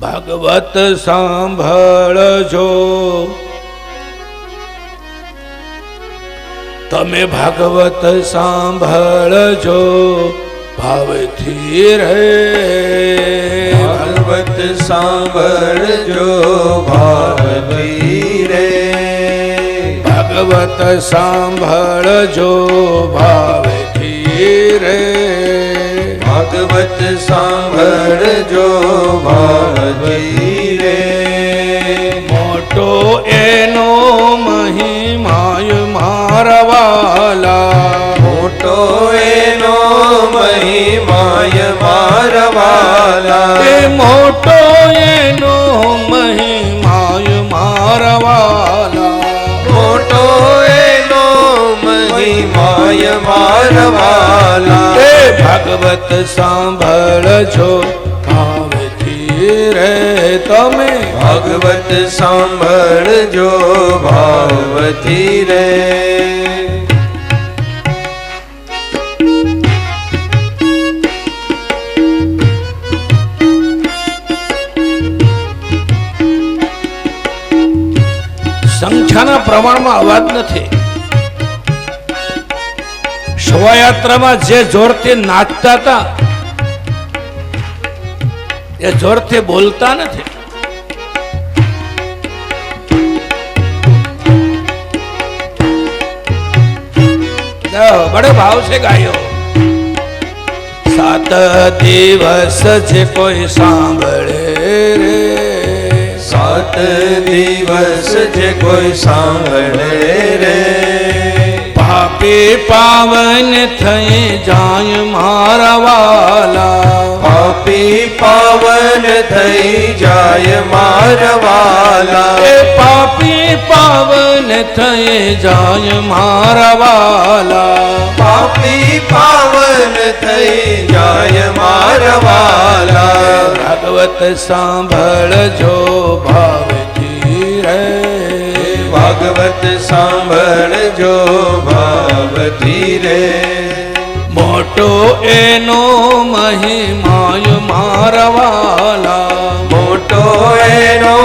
ભાગવત સાંભળજો, તમે ભાગવત સાંભળજો ભાવથી રે. ભાગવત સાંભળજો ભાવથી રે. ભાગવત સાંભળજો ભાવથી રે. ભાગવત સાંભળજો ભાવથી રે. મોટો એનો મહિમાય મારા વાલા, મોટો એનો મહિમાય મારા વાલા. એ મોટો એનો મહિમાય મારા વાલા. મોટો એનો મહિમાય મારા વાલા. એ ભાગવત સાંભળજો ભાવથી રે. તમે ભાગવત સાંભળજો ભાવથી રે. સંખ્યાના પ્રમાણમાં અવાજ નથી. શોભાયાત્રામાં જે જોરથી નાચતા હતા એ જોરથી બોલતા નથી. બડે ભાવ છે ગાયો. 7 દિવસ જે કોઈ સાંભળે રે, 7 દિવસ જે કોઈ સાંભળે રે. પાપી પાવન થઈ જાય મારા વાલા. પાપી પાવન થઈ જાય મારા વાલા. એ પાપી પાવન થઈ જાય મારા વાલા. પાપી પાવન થઈ જાય મારા વાલા. ભાગવત સાંભળજો ભાવથી રે. ભાગવત સાંભળજો ભાવથી રે. મોટો એનો મહિમાય મારા વાલા. મોટો એનો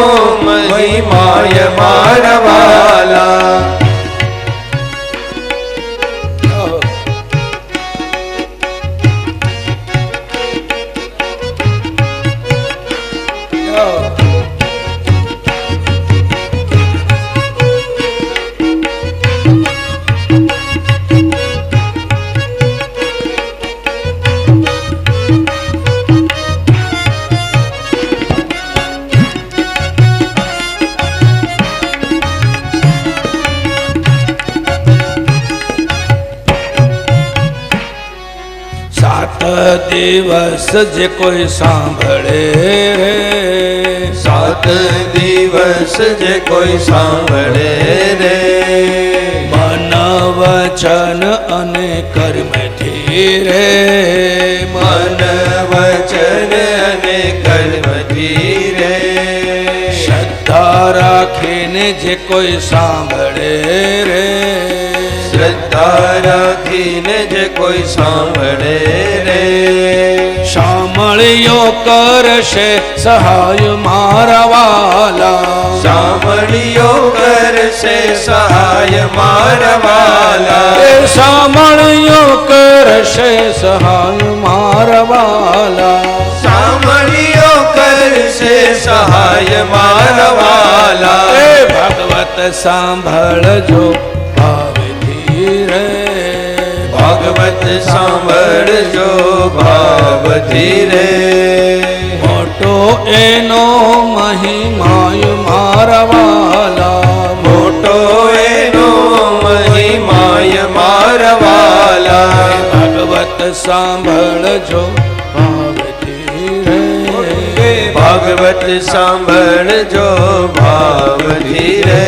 મહિમાય મારા વાલા. દિવસ જે કોઈ સાંભળે રે, 7 દિવસ જે કોઈ સાંભળે રે. મન વચન અને કર્મથી રે. મન વચન અને કર્મથી રે. શ્રદ્ધા રાખીને જે કોઈ સાંભળે રે, શ્રદ્ધા રાખીને જે કોઈ સાંભળે રે. શામળિયો કરશે સહાય મારા વાલા. શામળિયો કરશે સહાય મારા વાલા. એ શામળિયો કરશે સહાય મારા વાલા. શામળિયો કરશે સહાય મારા વાલા. એ ભાગવત સાંભળજો ભાવથી રે. ભાગવત સાંભળજો ભાવથી રે. મોટો એનો મહિમાય મારા વાલા. મોટો એનો મહિમાય મારા વાલા. ભાગવત સાંભળજો ભાવથી રે. ભાગવત સાંભળજો ભાવથી રે.